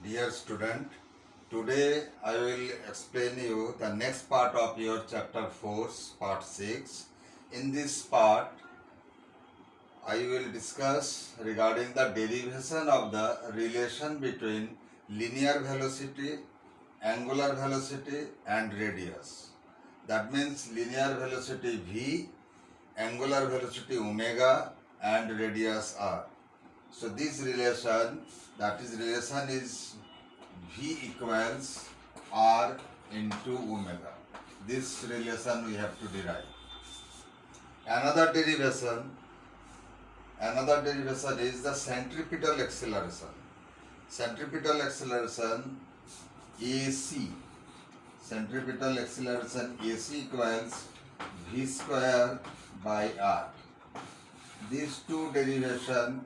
Dear student, today I will explain you the next part of your chapter 4, part 6. In this part, I will discuss regarding the derivation of the relation between linear velocity, angular velocity and radius. That means linear velocity v, angular velocity omega and radius r. So this relation, relation is V equals R into omega. This relation we have to derive. Another derivation is the centripetal acceleration. Centripetal acceleration AC. Centripetal acceleration AC equals V square by R. These two derivation,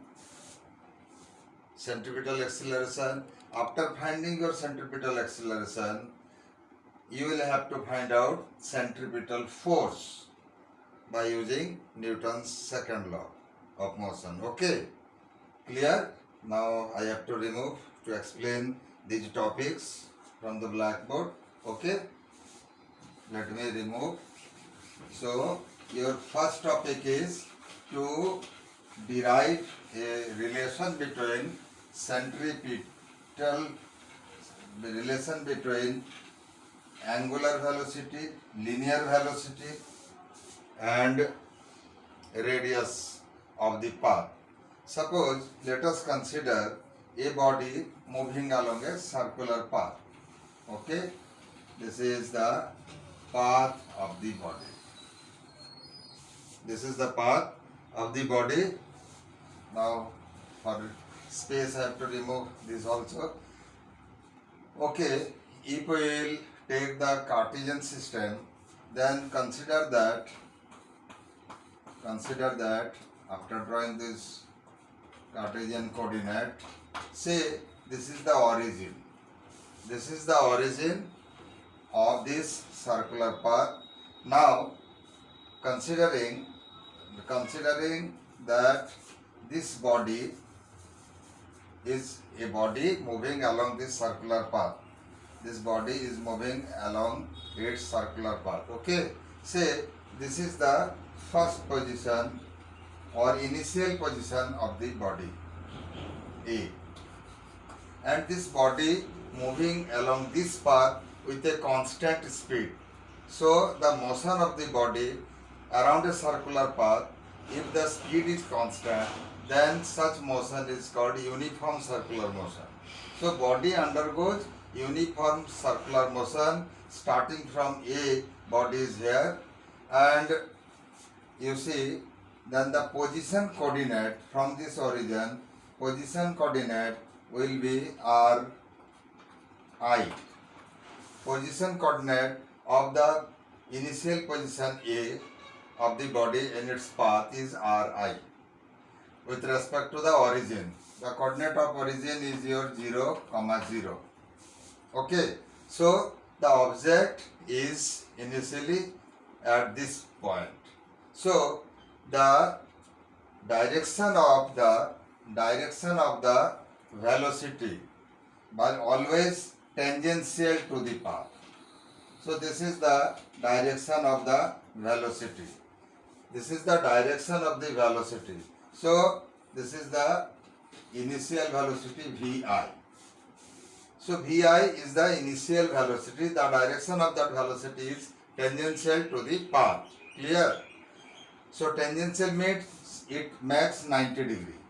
centripetal acceleration. After finding your centripetal acceleration, you will have to find out centripetal force by using Newton's second law of motion. Okay, clear? Now I have to remove to explain these topics from the blackboard. Okay, let me remove. So your first topic is to derive a relation between angular velocity, linear velocity and radius of the path. Suppose let us consider a body moving along a circular path. Okay, this is the path of the body. This is the path of the body. Now for space I have to remove this also. Okay, if we will take the Cartesian system, then consider that after drawing this Cartesian coordinate, say this is the origin. This is the origin of this circular path. Now considering that this body is a body moving along this circular path. This body is moving along its circular path. Okay, say this is the first position or initial position of the body A, and this body moving along this path with a constant speed. So the motion of the body around a circular path, if the speed is constant, then such motion is called uniform circular motion. So body undergoes uniform circular motion starting from A, body is here, and you see then the position coordinate from this origin, position coordinate will be Ri. Position coordinate of the initial position A of the body in its path is Ri. With respect to the origin, the coordinate of origin is your 0, 0. Okay, so the object is initially at this point. So the direction of the velocity but always tangential to the path. So this is the direction of the velocity. This is the direction of the velocity. So this is the initial velocity Vi. So Vi is the initial velocity. The direction of that velocity is tangential to the path. Clear? So tangential means it makes 90 degree.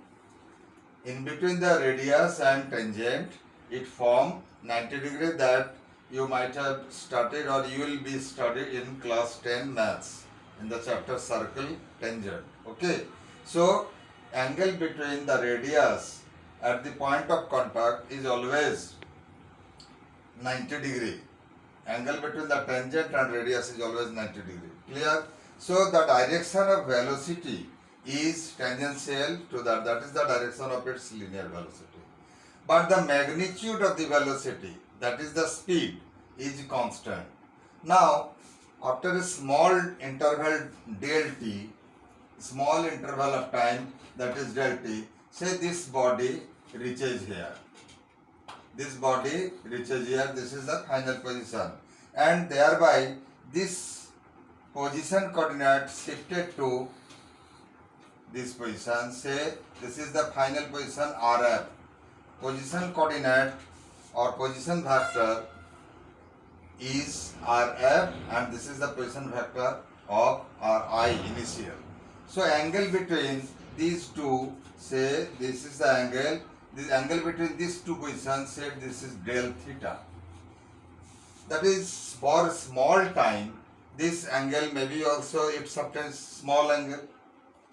In between the radius and tangent, it forms 90 degree that you might have studied or you will be studied in class 10 maths in the chapter circle tangent. Okay. So angle between the radius at the point of contact is always 90 degree. Angle between the tangent and radius is always 90 degree. Clear? So the direction of velocity is tangential to that. That is the direction of its linear velocity. But the magnitude of the velocity, that is the speed, is constant. Now, after a small interval del t, small interval of time, that is del t, say this body reaches here. this body reaches here, this is the final position, and thereby this position coordinate shifted to this position. Say this is the final position RF. Position coordinate or position vector is RF, and this is the position vector of RI initial. So angle between these two, say this is the angle, this angle between these two positions, say this is del theta. That is, for small time this angle may be also it subtends small angle.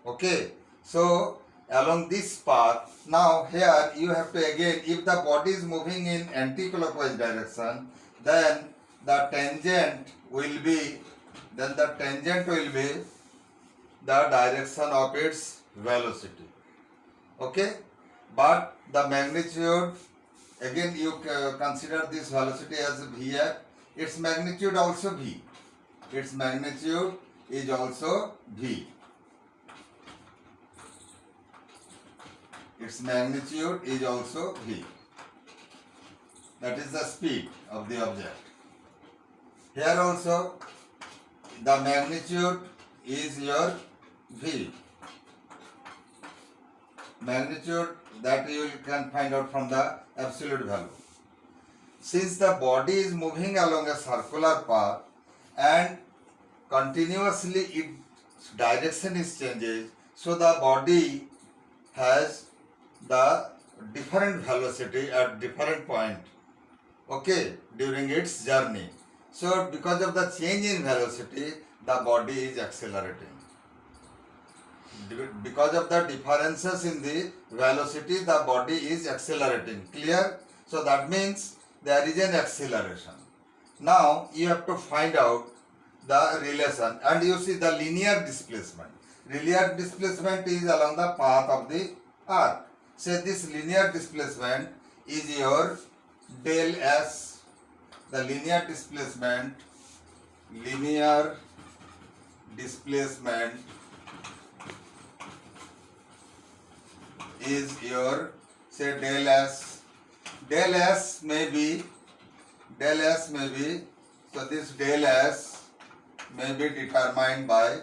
Okay, so along this path, now here you have to again, if the body is moving in anti-clockwise direction, then the tangent will be the direction of its velocity. Okay, but the magnitude, again you consider this velocity as Vf, its magnitude also V. Its magnitude is also V. Its magnitude is also V. That is the speed of the object. Here also the magnitude is your V. Magnitude that you can find out from the absolute value. Since the body is moving along a circular path and continuously its direction is changes, so the body has the different velocity at different point, okay, during its journey. So because of the change in velocity, the body is accelerating. Because of the differences in the velocity, the body is accelerating. Clear? So that means there is an acceleration. Now you have to find out the relation, and you see the linear displacement. Linear displacement is along the path of the arc. Say this linear displacement is your del S. The linear displacement is your, say, del S. Del S may be, so this del S may be determined by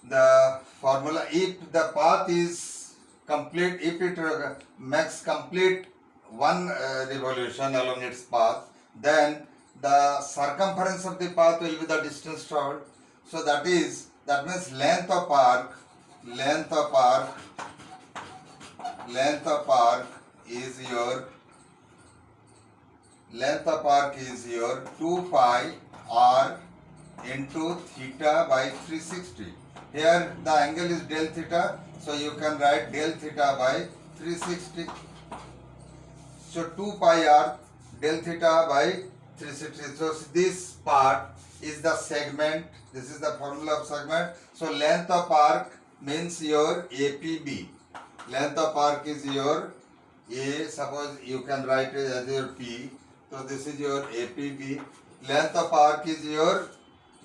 the formula. If the path is complete, if it makes complete one revolution along its path, then the circumference of the path will be the distance traveled. So that means length of arc is your 2 pi r into theta by 360. Here the angle is del theta, so you can write del theta by 360. So 2 pi r del theta by 360. So this part is the segment. This is the formula of segment. So length of arc means your APB. Length of arc is your A. Suppose you can write it as your P. So this is your APB. Length of arc is your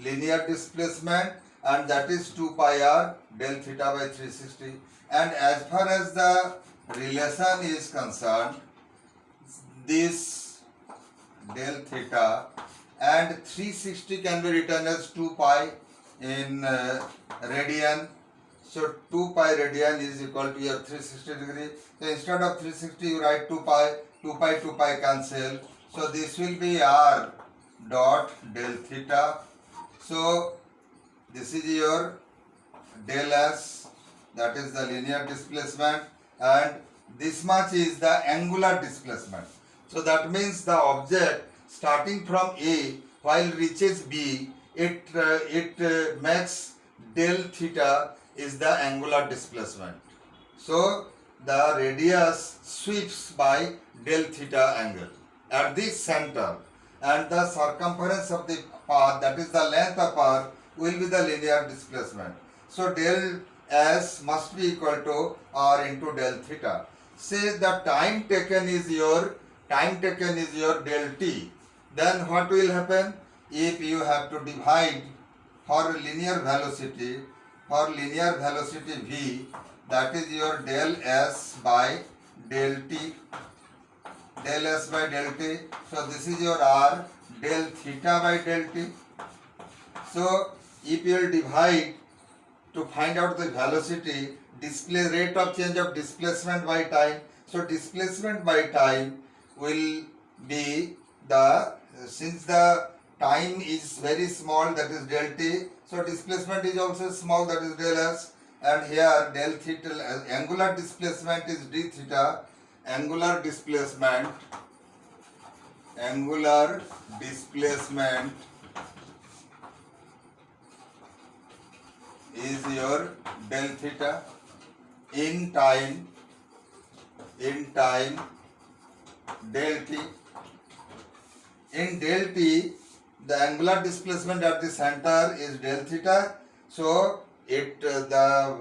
linear displacement, and that is 2 pi r del theta by 360. And as far as the relation is concerned, this del theta and 360 can be written as 2 pi in radian. So 2 pi radian is equal to your 360 degree. So instead of 360 you write 2 pi, 2 pi cancel. So this will be r dot del theta. So this is your del S, that is the linear displacement, and this much is the angular displacement. So that means the object starting from A while reaches B, it makes del theta is the angular displacement. So the radius sweeps by del theta angle at this center, and the circumference of the path, that is the length of path, will be the linear displacement. So del S must be equal to r into del theta. Say the time taken is your del t. Then what will happen? If you have to divide for linear velocity v, that is your del S by del t. del S by del T. So this is your R del theta by del T. So if you will divide to find out the velocity, display rate of change of displacement by time. So displacement by time will be the, since the time is very small, that is del T, so displacement is also small, that is del S, and here del theta, angular displacement is d theta. Angular displacement is your del theta. In time del t. In del t, the angular displacement at the center is del theta. So the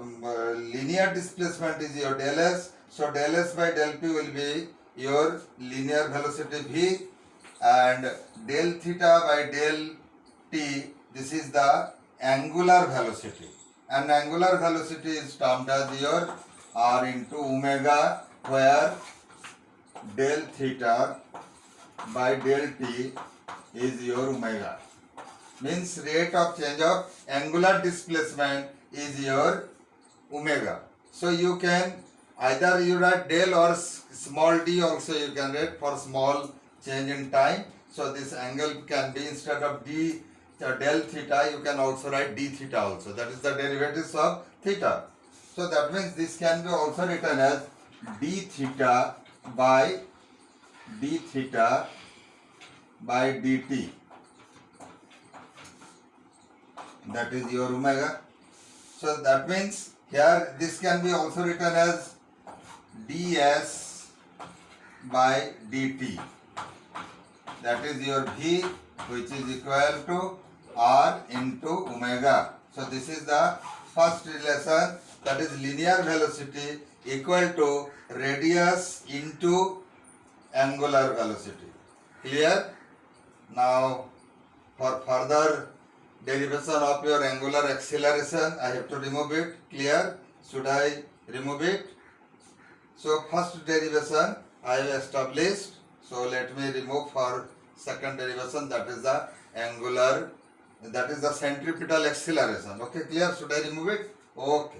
linear displacement is your del S. So del S by del P will be your linear velocity v, and del theta by del T, this is the angular velocity, and angular velocity is termed as your R into omega, where del theta by del T is your omega. Means rate of change of angular displacement is your omega. So you can either you write del or small d also you can write for small change in time. So this angle can be, instead of d del theta, you can also write d theta also. That is the derivatives of theta. So that means this can be also written as d theta by dt. That is your omega. So that means here this can be also written as ds by dt. That is your v, which is equal to r into omega. So this is the first relation, that is linear velocity equal to radius into angular velocity. Clear? Now for further derivation of your angular acceleration, I have to remove it. Clear? Should I remove it? So first derivation I have established. So let me remove for second derivation, that is the angular, that is the centripetal acceleration. Okay, clear? Should I remove it? Okay.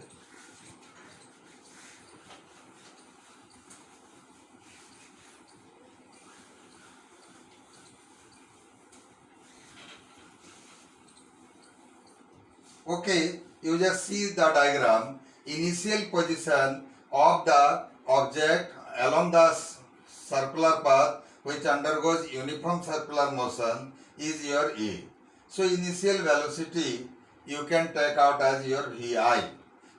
Okay, you just see the diagram. Initial position of the object along the circular path which undergoes uniform circular motion is your A. So initial velocity you can take out as your Vi.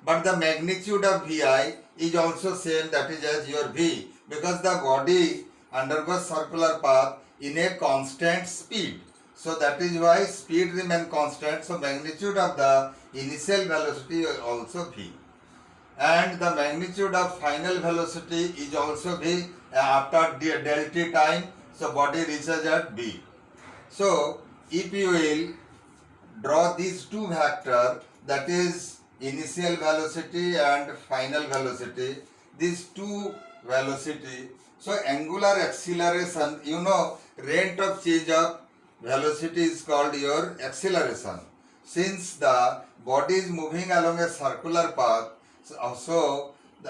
But the magnitude of Vi is also same, that is as your V, because the body undergoes circular path in a constant speed. So that is why speed remain constant. So magnitude of the initial velocity is also V. And the magnitude of final velocity is also V after del t time. So body reaches at B. So if you will draw these two vectors, that is initial velocity and final velocity, these two velocity. So angular acceleration, you know, rate of change of velocity is called your acceleration. Since the body is moving along a circular path,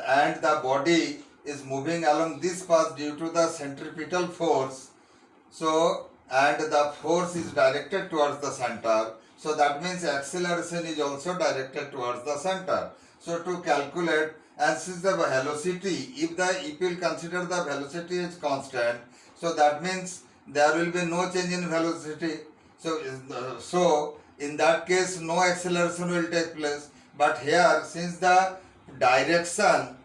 and the body is moving along this path due to the centripetal force, so and the force is directed towards the center, so that means acceleration is also directed towards the center. So to calculate, and since the velocity, if you will consider the velocity is constant, so that means there will be no change in velocity. So in that case no acceleration will take place. But here, since the direction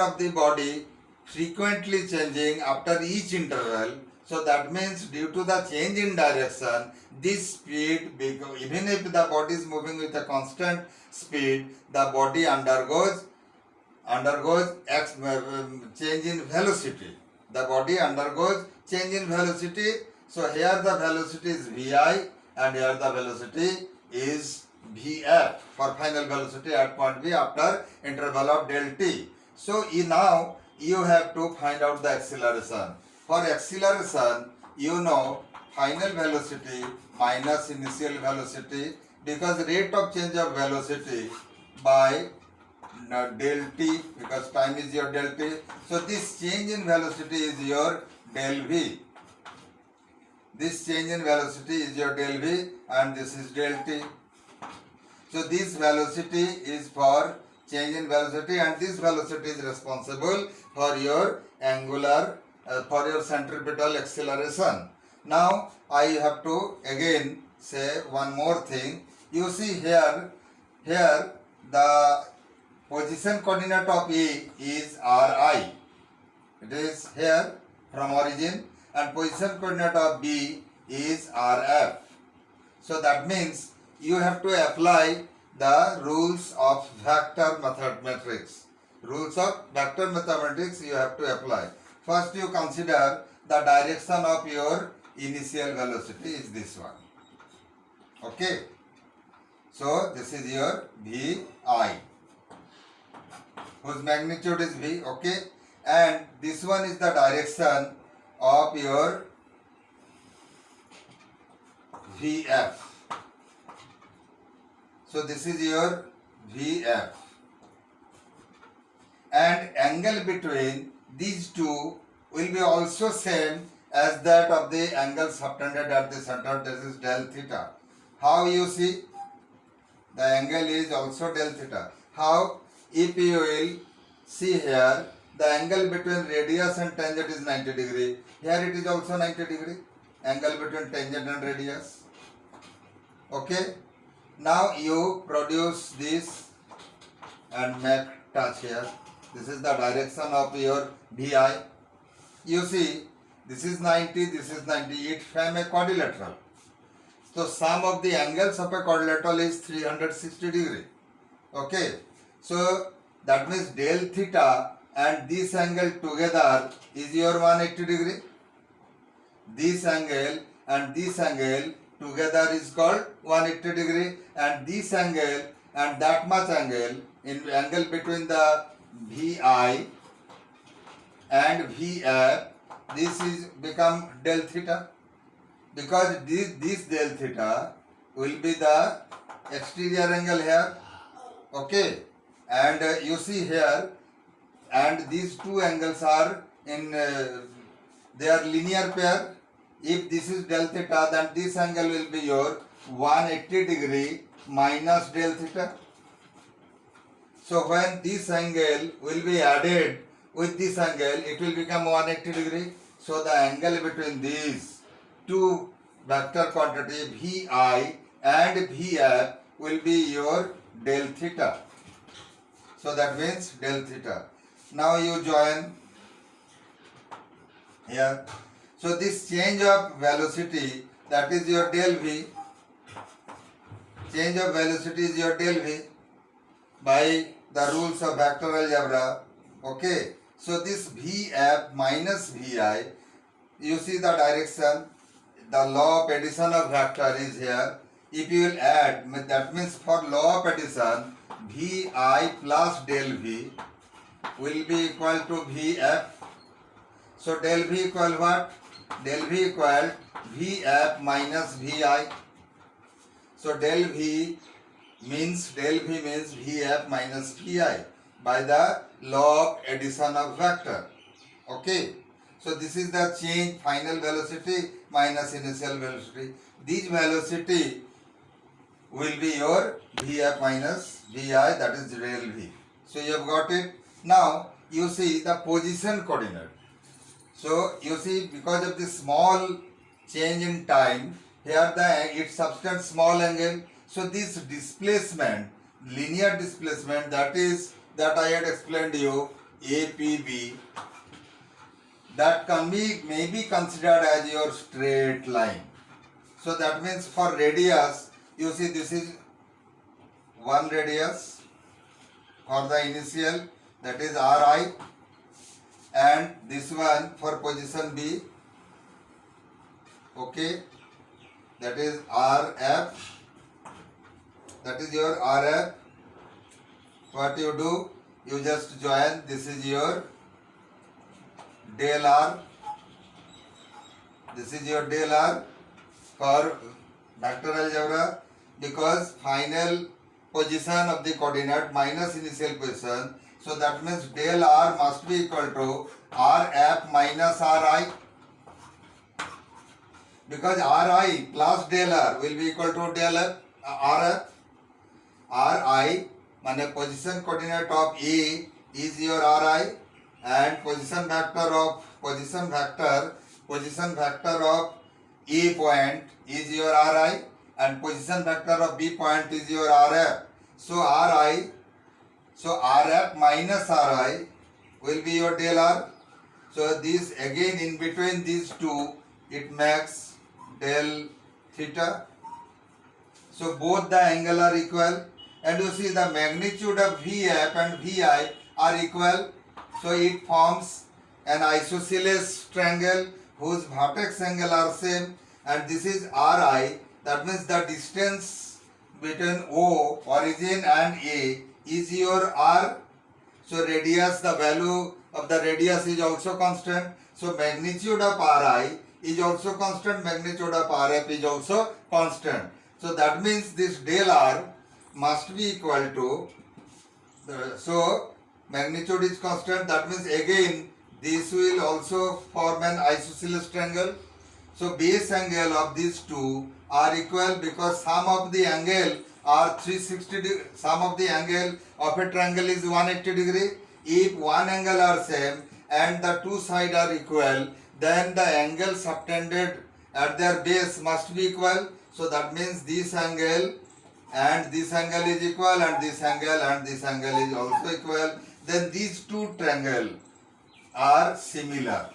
of the body frequently changing after each interval, so that means due to the change in direction, this speed, even if the body is moving with a constant speed, the body undergoes change in velocity. The body undergoes change in velocity. So here the velocity is Vi and here the velocity is Vf for final velocity at point B after interval of del t. So now you have to find out the acceleration. For acceleration, you know final velocity minus initial velocity, because rate of change of velocity by del t, because time is your del t. So this change in velocity is your del v. This change in velocity is your del v and this is del t. So this velocity is for change in velocity, and this velocity is responsible for your angular, for your centripetal acceleration. Now I have to again say one more thing. You see here the position coordinate of A is Ri. It is here from origin, and position coordinate of B is Rf. So that means you have to apply the rules of vector mathematics. Rules of vector mathematics you have to apply. First you consider the direction of your initial velocity is this one. Okay. So this is your Vi, whose magnitude is V. Okay. And this one is the direction of your Vf. So this is your Vf. And angle between these two will be also same as that of the angle subtended at the center. This is del theta. How you see? The angle is also del theta. How? If you will see here, the angle between radius and tangent is 90 degree. Here it is also 90 degree. Angle between tangent and radius. Okay. Now you produce this and make touch here. This is the direction of your Vi. You see, this is 90, this is 90. It form a quadrilateral. So sum of the angles of a quadrilateral is 360 degree. Okay. So that means del theta and this angle together is your 180 degree. This angle and this angle together is called 180 degree, and this angle and that much angle, in angle between the Vi and Vf, this is become del theta, because this del theta will be the exterior angle here. Okay. And you see here, and these two angles are in they are linear pair. If this is del theta, then this angle will be your 180 degree minus del theta. So when this angle will be added with this angle, it will become 180 degree. So the angle between these two vector quantity Vi and Vf will be your del theta. So that means del theta. Now you join here. So this change of velocity, that is your del V. Change of velocity is your del V by the rules of vector algebra. Okay. So this Vf minus Vi, you see the direction, the law of addition of vector is here. If you will add, that means for law of addition, Vi plus del V will be equal to Vf. So del V equal what? Del V equal Vf minus Vi. So del V means Vf minus Vi by the law of addition of vector. Okay. So this is the change, final velocity minus initial velocity. This velocity will be your Vf minus Vi, that is del V. So you have got it. Now you see the position coordinate. So you see, because of the small change in time, here it subtends small angle. So this displacement, linear displacement, that I had explained to you, APB, that may be considered as your straight line. So that means for radius, you see this is one radius for the initial, that is Ri, and this one for position B. Okay, that is Rf, that is your Rf. What you do, you just join, this is your del r. This is your del r for vector algebra, because final position of the coordinate minus initial position. So that means del r must be equal to rf minus ri, because ri plus del r will be equal to del f rf. ri माने position coordinate of A is your ri, and position vector of A point is your ri, and position vector of B point is your rf. So rf minus ri will be your del r. So this again in between these two it makes del theta. So both the angle are equal, and you see the magnitude of Vf and Vi are equal. So it forms an isosceles triangle whose vertex angle are same, and this is Ri. That means the distance between O, origin, and A is your R. So radius, the value of the radius is also constant. So magnitude of Ri is also constant, magnitude of Rf is also constant. So that means this del R must be equal to, so magnitude is constant, that means again this will also form an isosceles triangle. So base angle of these two are equal, because sum of the angle are 360 degree, sum of the angle of a triangle is 180 degree. If one angle are same and the two sides are equal, then the angle subtended at their base must be equal. So that means this angle and this angle is equal, and this angle is also equal. Then these two triangles are similar.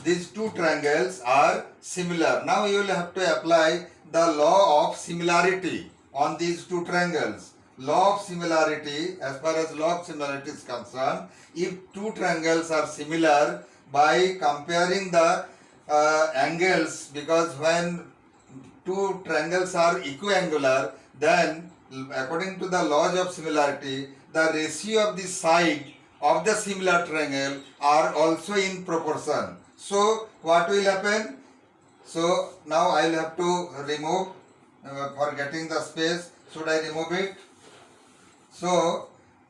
These two triangles are similar. Now you will have to apply the law of similarity on these two triangles. Law of similarity, as far as law of similarity is concerned, if two triangles are similar, by comparing the angles, because when two triangles are equiangular, then according to the laws of similarity, the ratio of the side of the similar triangle are also in proportion. So what will happen? So now I will have to remove, for getting the space, should I remove it? So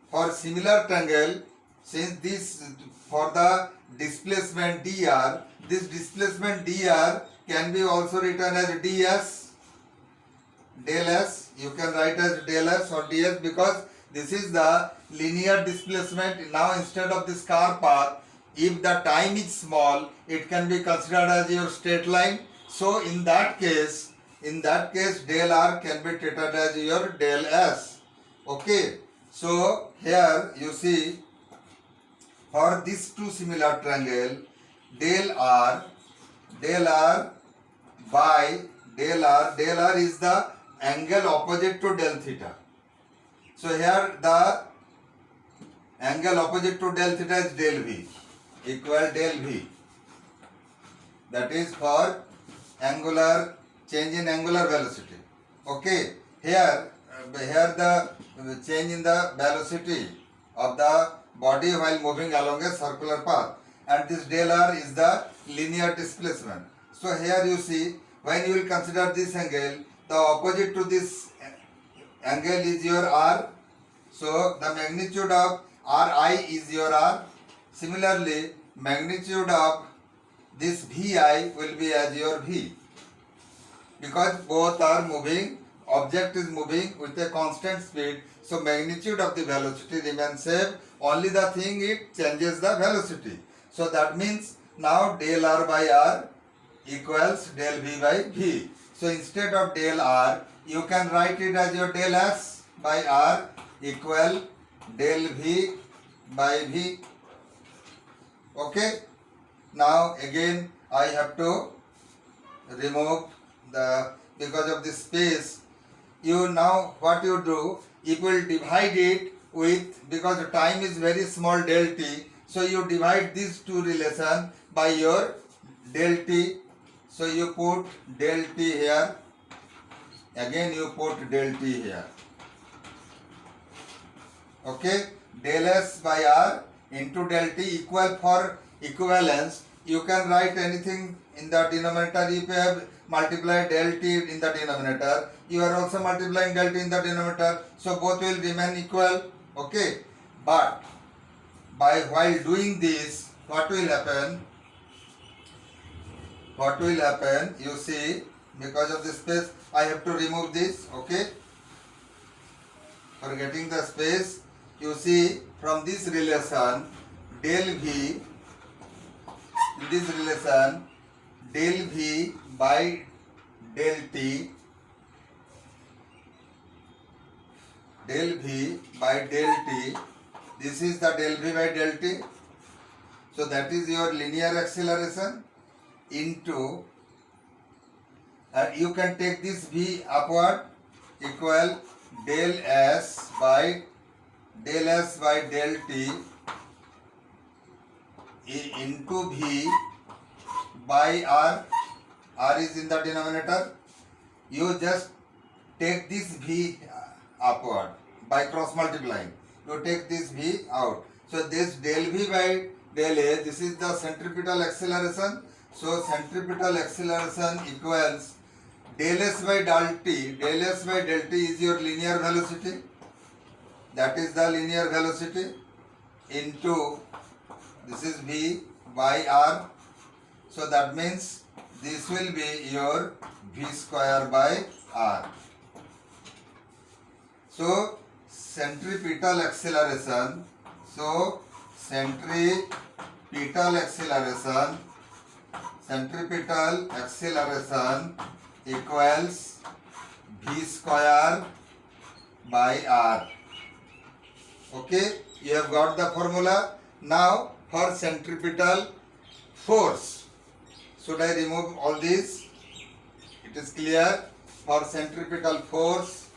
for similar triangle, since this, for the displacement dr, this displacement dr can be also written as ds, del s. You can write as del s or ds, because this is the linear displacement. Now instead of this car path, if the time is small, it can be considered as your straight line. So in that case del r can be treated as your del s. Okay. So here you see, for these two similar triangle, del r by del r is the angle opposite to del theta. So here the angle opposite to del theta is del v, equal del v. That is for angular change in angular velocity. Okay. Here the change in the velocity of the body while moving along a circular path, and this del r is the linear displacement. So here you see, when you will consider this angle, the opposite to this angle is your r. So the magnitude of ri is your r. Similarly, magnitude of this vi will be as your v, because both are moving, object is moving with a constant speed. So magnitude of the velocity remains same, only the thing it changes the velocity. So that means now del r by r equals del v by v. So instead of del r, you can write it as your del s by r equal del v by v. Okay. Now again I have to remove the, because of this space. You now what you do, you will divide it with, because the time is very small, del t. So you divide these two relation by your del t. So you put del t here, again you put del t here. Okay, del s by r into del t equal, for equivalence, you can write anything in the denominator. If you have multiplied del t in the denominator, you are also multiplying del t in the denominator, so both will remain equal. Okay, but while doing this, what will happen? What will happen? You see, because of the space, I have to remove this. Okay, for getting the space, you see from this relation del v, in this relation del v by del t, del v by del t, this is the del v by del t, so that is your linear acceleration into, you can take this v upward, equal del s by del t into v by r. R is in the denominator. You just take this v upward by cross multiplying. You take this v out. So this del v by del a, this is the centripetal acceleration. So centripetal acceleration equals del s by del t. Del s by del t is your linear velocity. That is the linear velocity into, this is v by r. So that means this will be your v square by r. So centripetal acceleration. So centripetal acceleration equals v square by r. Okay, you have got the formula. Now for centripetal force, should I remove all this? It is clear. For centripetal force,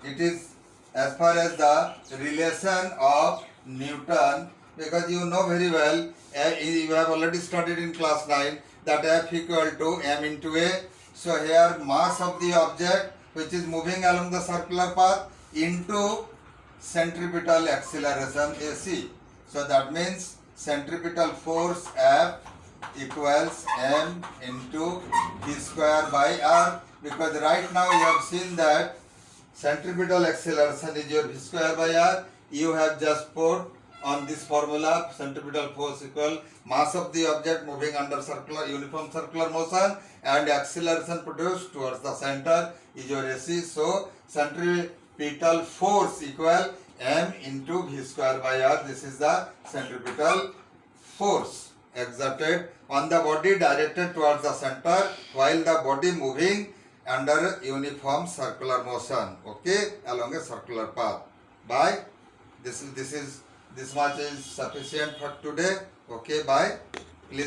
it is as far as the relation of Newton, because you know very well, you have already studied in class 9 that F equal to m into a. So here mass of the object which is moving along the circular path into centripetal acceleration AC. So that means centripetal force F equals m into v square by r, because right now you have seen that centripetal acceleration is your v square by r. You have just put on this formula, centripetal force equal mass of the object moving under uniform circular motion and acceleration produced towards the center is your AC. So centripetal force equal m into v square by r. This is the centripetal force exerted on the body directed towards the center while the body moving under uniform circular motion, okay, along a circular path. This much is sufficient for today. Okay, bye.